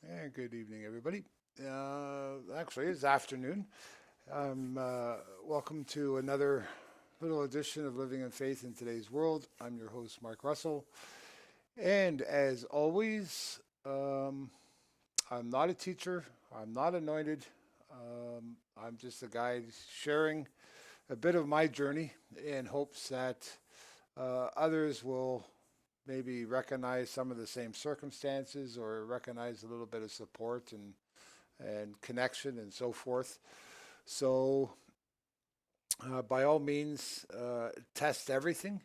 And good evening, everybody. Actually, it's afternoon. Welcome to another little edition of Living in Faith in Today's World. I'm your host, Mark Russell. And as always, I'm not a teacher, I'm not anointed. I'm just a guy sharing a bit of my journey in hopes that others will maybe recognize some of the same circumstances or recognize a little bit of support and connection and so forth. So, by all means, test everything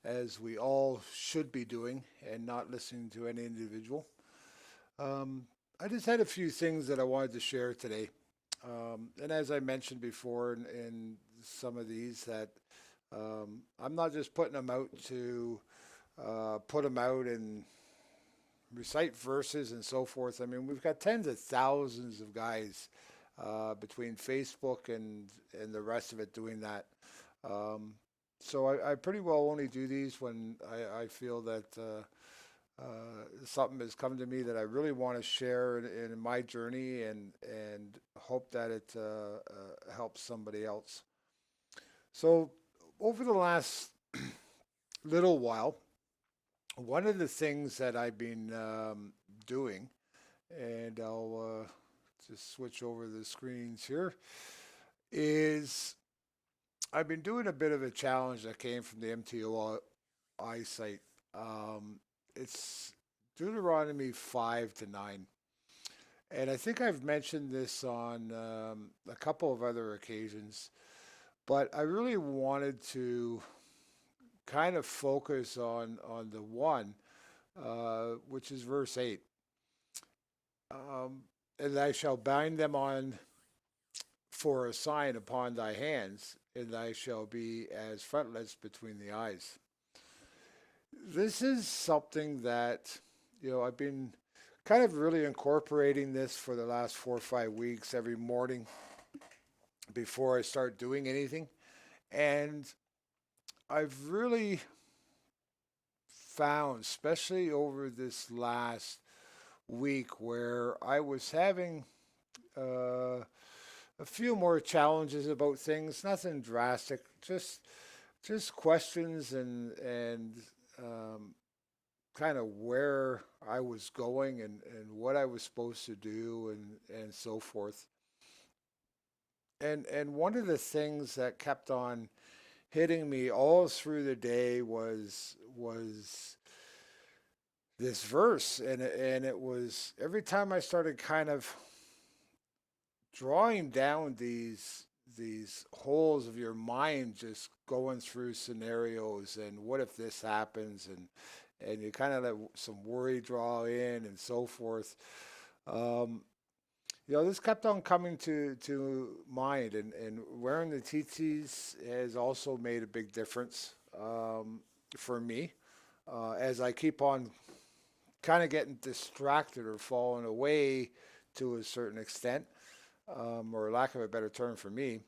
as we all should be doing and not listening to any individual. Um, I just had a few things that I wanted to share today. And as I mentioned before in some of these, that I'm not just putting them out to put them out and recite verses and so forth. I mean, we've got tens of thousands of guys between Facebook and the rest of it doing that. Um, so I pretty well only do these when I feel that something has come to me that I really want to share in my journey and hope that it helps somebody else. So over the last little while, one of the things that I've been doing, and I'll just switch over the screens here, is I've been doing a bit of a challenge that came from the MTOI site. It's Deuteronomy 5 to 9. And I think I've mentioned this on a couple of other occasions, but I really wanted to kind of focus on the one, which is verse 8. And I shall bind them on for a sign upon thy hands, and thy shall be as frontlets between the eyes. This is something that, I've been kind of really incorporating this for the last 4 or 5 weeks every morning before I start doing anything. And I've really found, especially over this last week, where I was having uh, a few more challenges about things, nothing drastic, just questions and um, kind of where I was going and what I was supposed to do and so forth. And one of the things that kept on hitting me all through the day was this verse, and it was every time I started kind of drawing down these holes of your mind, just going through scenarios and what if this happens, and you kind of let some worry draw in and so forth. um, this kept on coming to mind, and wearing the TTs has also made a big difference for me as I keep on kind of getting distracted or falling away to a certain extent, or lack of a better term for me.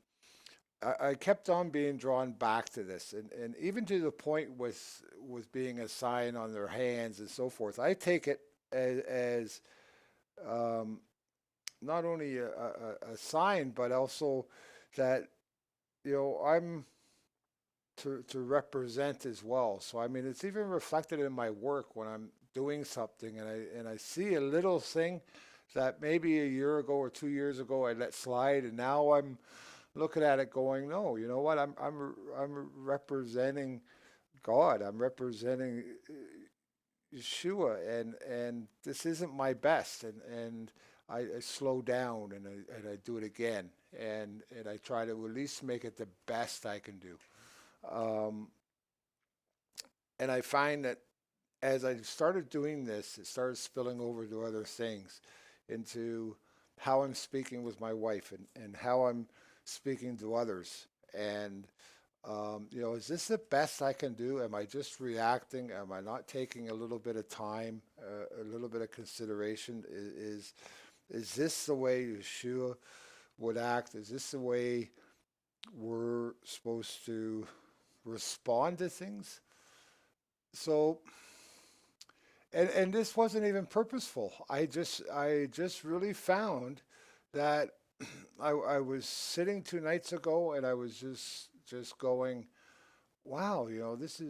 I kept on being drawn back to this, and even to the point with being a sign on their hands and so forth. I take it as um, not only a sign, but also that I'm to represent as well. So I mean, it's even reflected in my work when I'm doing something and I see a little thing that maybe a year ago or 2 years ago I let slide, and now I'm looking at it going, no, you know what? I'm representing God. I'm representing Yeshua, and this isn't my best, and I slow down and I do it again, and I try to at least make it the best I can do. Um, and I find that as I started doing this, it started spilling over to other things, into how I'm speaking with my wife and how I'm speaking to others. And, is this the best I can do? Am I just reacting? Am I not taking a little bit of time, a little bit of consideration? Is this the way Yeshua would act? Is this the way we're supposed to respond to things? So and this wasn't even purposeful. I just really found that I was sitting 2 nights ago, and I was just going, wow, this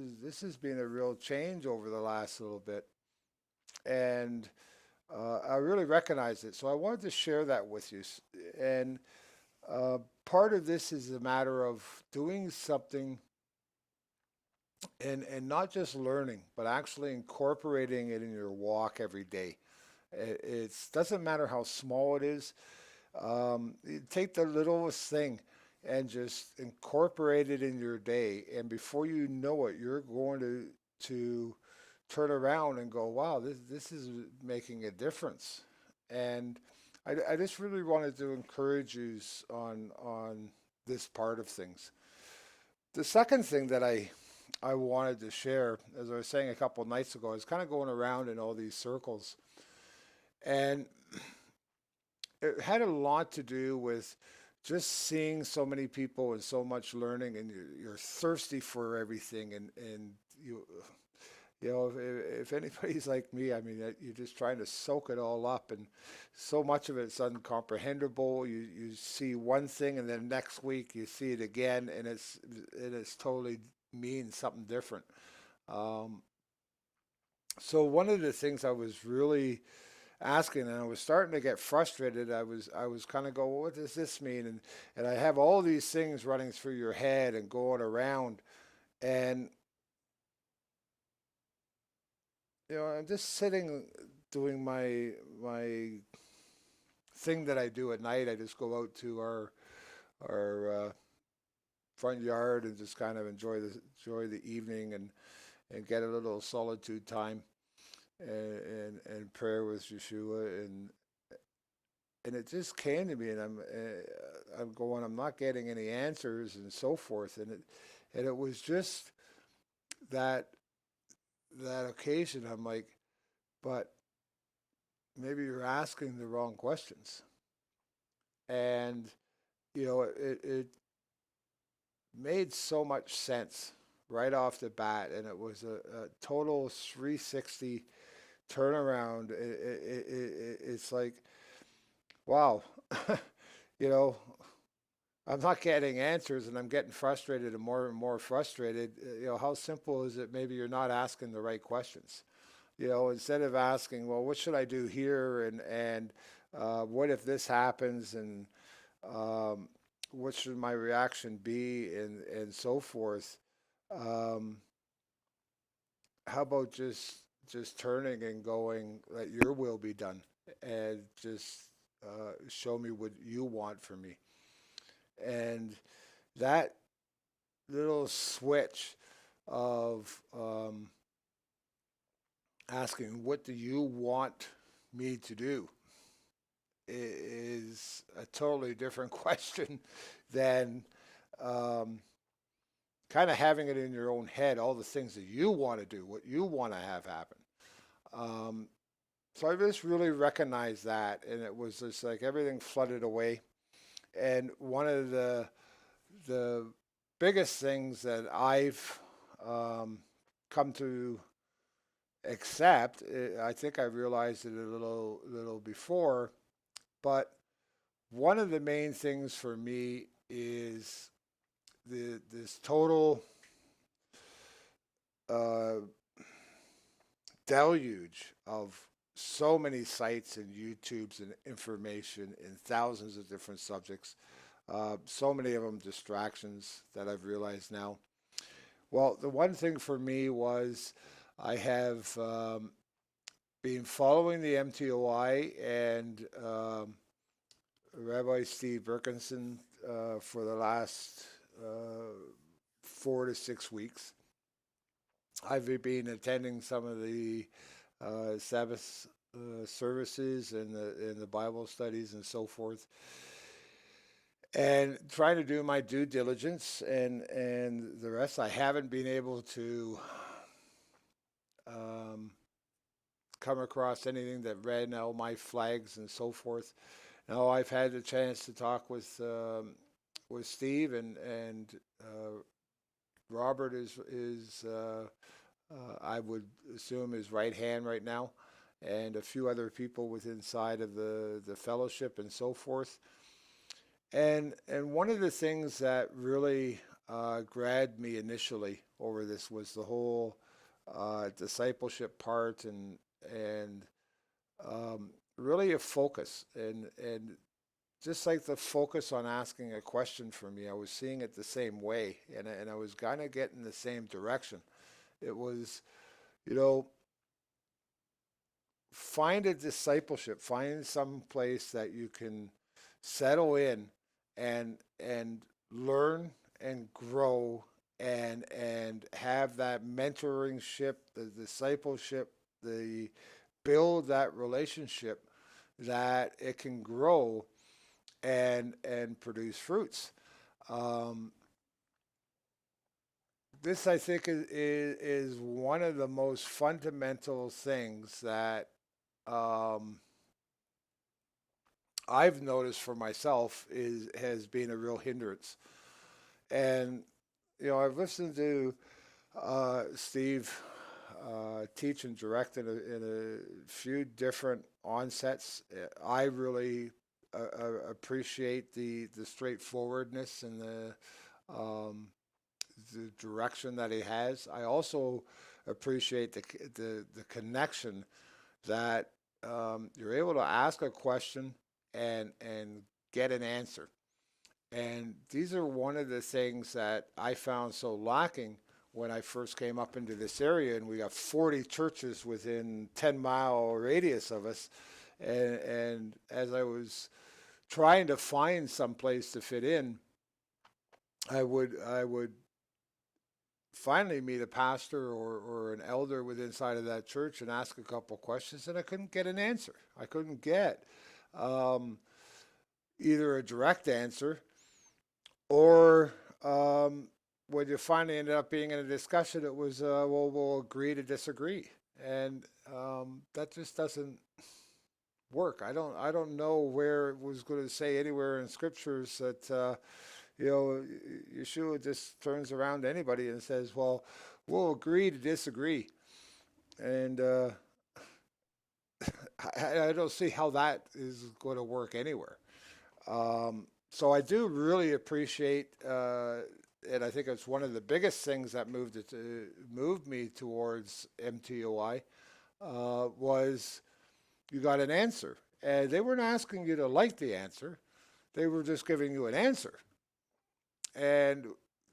has been a real change over the last little bit, and I really recognize it. So I wanted to share that with you. And part of this is a matter of doing something and not just learning, but actually incorporating it in your walk every day. It doesn't matter how small it is. You take the littlest thing and just incorporate it in your day, and before you know it, you're going to turn around and go, "Wow, this is making a difference." And I just really wanted to encourage you on this part of things. The second thing that I wanted to share, as I was saying a couple of nights ago, I was kind of going around in all these circles, and it had a lot to do with just seeing so many people and so much learning, and you're thirsty for everything, and if anybody's like me, I mean, you're just trying to soak it all up, and so much of it's uncomprehendable. You see one thing, and then next week you see it again, and it's totally means something different. Um, so one of the things I was really asking, and I was starting to get frustrated. I was kind of go, well, what does this mean? And I have all these things running through your head and going around, and I'm just sitting doing my thing that I do at night. I just go out to our front yard and just kind of enjoy the evening and get a little solitude time and prayer with Yeshua, and it just came to me, and I'm going, I'm not getting any answers and so forth, and it was just that that occasion. I'm like, but maybe you're asking the wrong questions, and it made so much sense right off the bat, and it was a total 360 turnaround. It's like, wow, you know, I'm not getting answers, and I'm getting frustrated and more frustrated. How simple is it? Maybe you're not asking the right questions. Instead of asking, well, what should I do here, and what if this happens, and um, what should my reaction be, and so forth. Um, how about just turning and going, let your will be done, and just show me what you want from me. And that little switch of asking, what do you want me to do, is a totally different question than um, kind of having it in your own head, all the things that you want to do, what you want to have happen. Um, so I just really recognized that, and it was just like everything flooded away. And one of the biggest things that I've um, come to accept, I think I realized it a little before, but one of the main things for me is this total uh, deluge of so many sites and YouTubes and information in thousands of different subjects. So many of them distractions that I've realized now. Well, the one thing for me was I have been following the MTOI and Rabbi Steve Birkinson for the last 4 to 6 weeks. I've been attending some of the Sabbath services and the Bible studies and so forth, and trying to do my due diligence and the rest. I haven't been able to um, come across anything that read all my flags and so forth. Now I've had the chance to talk with Steve, and Robert is I would assume his right hand right now, and a few other people within inside of the fellowship and so forth. And one of the things that really grabbed me initially over this was the whole discipleship part and really a focus and just like the focus on asking a question for me, I was seeing it the same way, and I was kind of getting the same direction. It was, you know, find a discipleship, find some place that you can settle in and learn and grow and have that mentoringship, the discipleship, the build that relationship that it can grow and produce fruits. Um, this I think is one of the most fundamental things that um, I've noticed for myself is has been a real hindrance. And I've listened to Steve teach and direct in a few different onsets. I really appreciate the straightforwardness and um, the direction that he has. I also appreciate the connection that you're able to ask a question and get an answer. And these are one of the things that I found so lacking when I first came up into this area, and we got 40 churches within 10-mile radius of us. And as I was trying to find some place to fit in, I would finally meet a pastor or an elder within inside of that church and ask a couple questions, and I couldn't get an answer. I couldn't get um, either a direct answer or when you finally ended up being in a discussion, it was, well, we'll agree to disagree. And that just doesn't work. I don't know where it was going to say anywhere in scriptures that Yeshua just turns around to anybody and says, well, we'll agree to disagree. And I don't see how that is going to work anywhere. So I do really appreciate, and I think it's one of the biggest things that moved me towards MTOI was you got an answer, and they weren't asking you to like the answer; they were just giving you an answer, and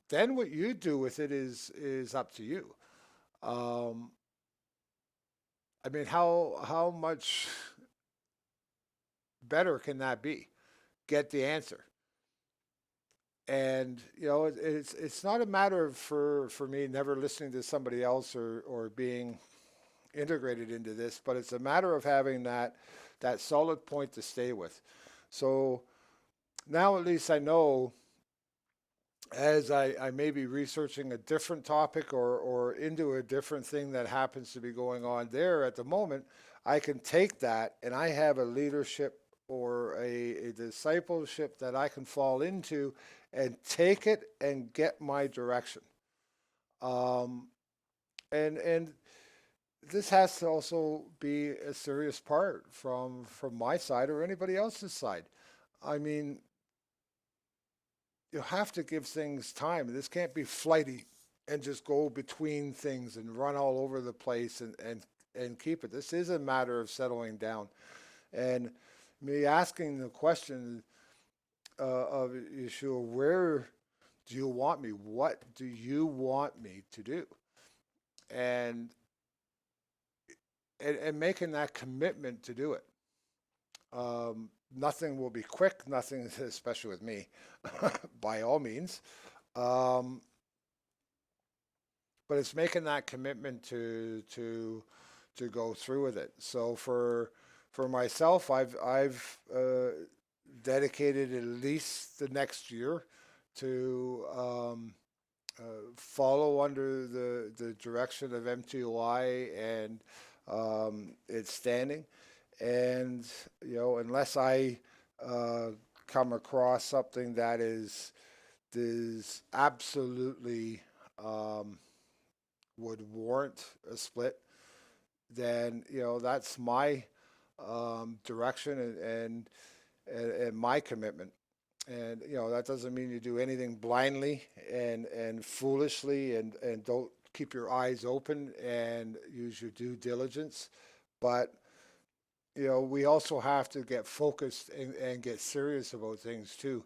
then what you do with it is up to you. Um, I mean, how much better can that be? Get the answer. And it's not a matter of for me never listening to somebody else or being integrated into this, but it's a matter of having that solid point to stay with. So now at least I know as I may be researching a different topic or into a different thing that happens to be going on there at the moment, I can take that and I have a leadership or a discipleship that I can fall into and take it and get my direction. Um, and this has to also be a serious part from my side or anybody else's side. I mean, you have to give things time. This can't be flighty and just go between things and run all over the place and keep it. This is a matter of settling down. And me asking the question of Yeshua, where do you want me? What do you want me to do? And and making that commitment to do it. Nothing will be quick, nothing, especially with me, by all means. Um, but it's making that commitment to go through with it. So for myself, I've dedicated at least the next year to follow under the direction of MTOI and its standing. And unless I uh, come across something that is absolutely um, would warrant a split, then that's my direction and my commitment. And that doesn't mean you do anything blindly and foolishly and don't keep your eyes open and use your due diligence. But we also have to get focused and get serious about things too.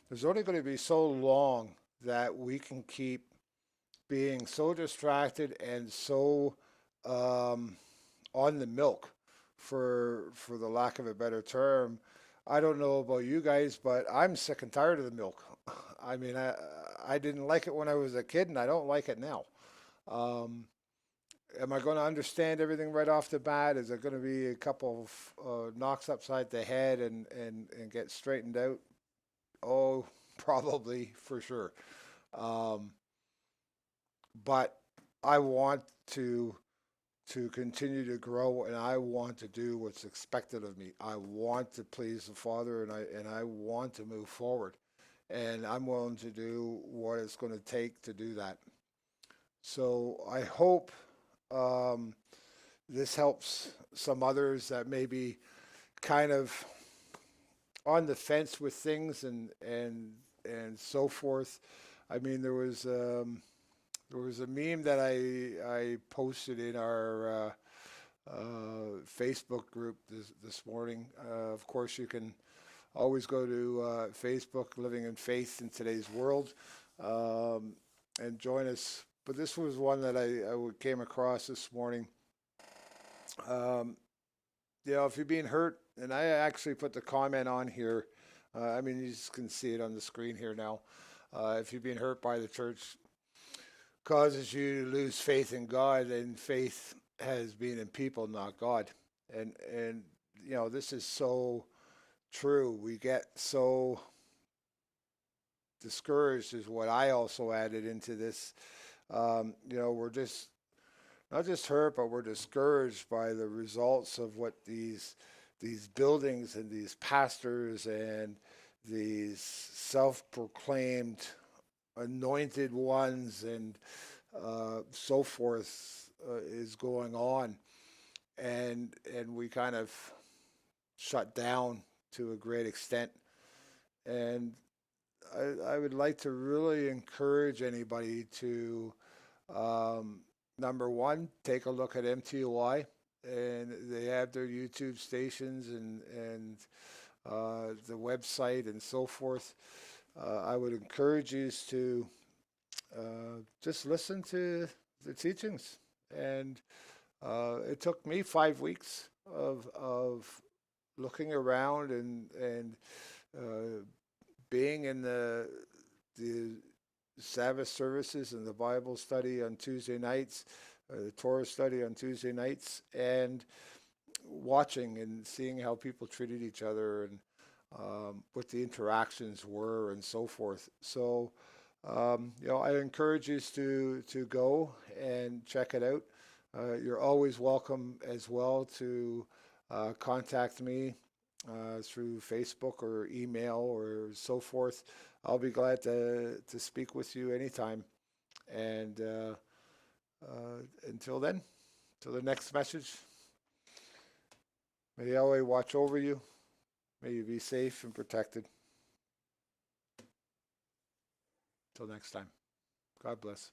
There's only going to be so long that we can keep being so distracted and so um, on the milk, for the lack of a better term. I don't know about you guys, but I'm sick and tired of the milk. I mean, I didn't like it when I was a kid, and I don't like it now. Um, am I going to understand everything right off the bat? Is there going to be a couple of knocks upside the head and get straightened out? Oh, probably for sure. Um, but I want to continue to grow, and I want to do what's expected of me. I want to please the Father, and I want to move forward, and I'm willing to do what it's going to take to do that. So I hope um, this helps some others that may be kind of on the fence with things and so forth. I mean, there was a meme that I posted in our Facebook group this morning. Of course, you can always go to Facebook, Living in Faith in Today's World, um, and join us. But this was one that I came across this morning. Um, if you're being hurt, and I actually put the comment on here. I mean, you just can see it on the screen here now. If you're being hurt by the church, causes you to lose faith in God, and faith has been in people, not God. And this is so true. We get so discouraged, is what I also added into this. We're just not just hurt, but we're discouraged by the results of what these buildings and these pastors and these self-proclaimed anointed ones and so forth is going on, and we kind of shut down to a great extent. And I would like to really encourage anybody to number one, take a look at MTOI, and they have their YouTube stations and the website and so forth. I would encourage you to just listen to the teachings. And it took me 5 weeks of looking around and uh, being in the Sabbath services and the Bible study on Tuesday nights, the Torah study on Tuesday nights, and watching and seeing how people treated each other and what the interactions were and so forth. So, I encourage you to go and check it out. You're always welcome as well to contact me through Facebook or email or so forth. I'll be glad to speak with you anytime. And until then, till the next message, may Yahweh watch over you. May you be safe and protected. Till next time. God bless.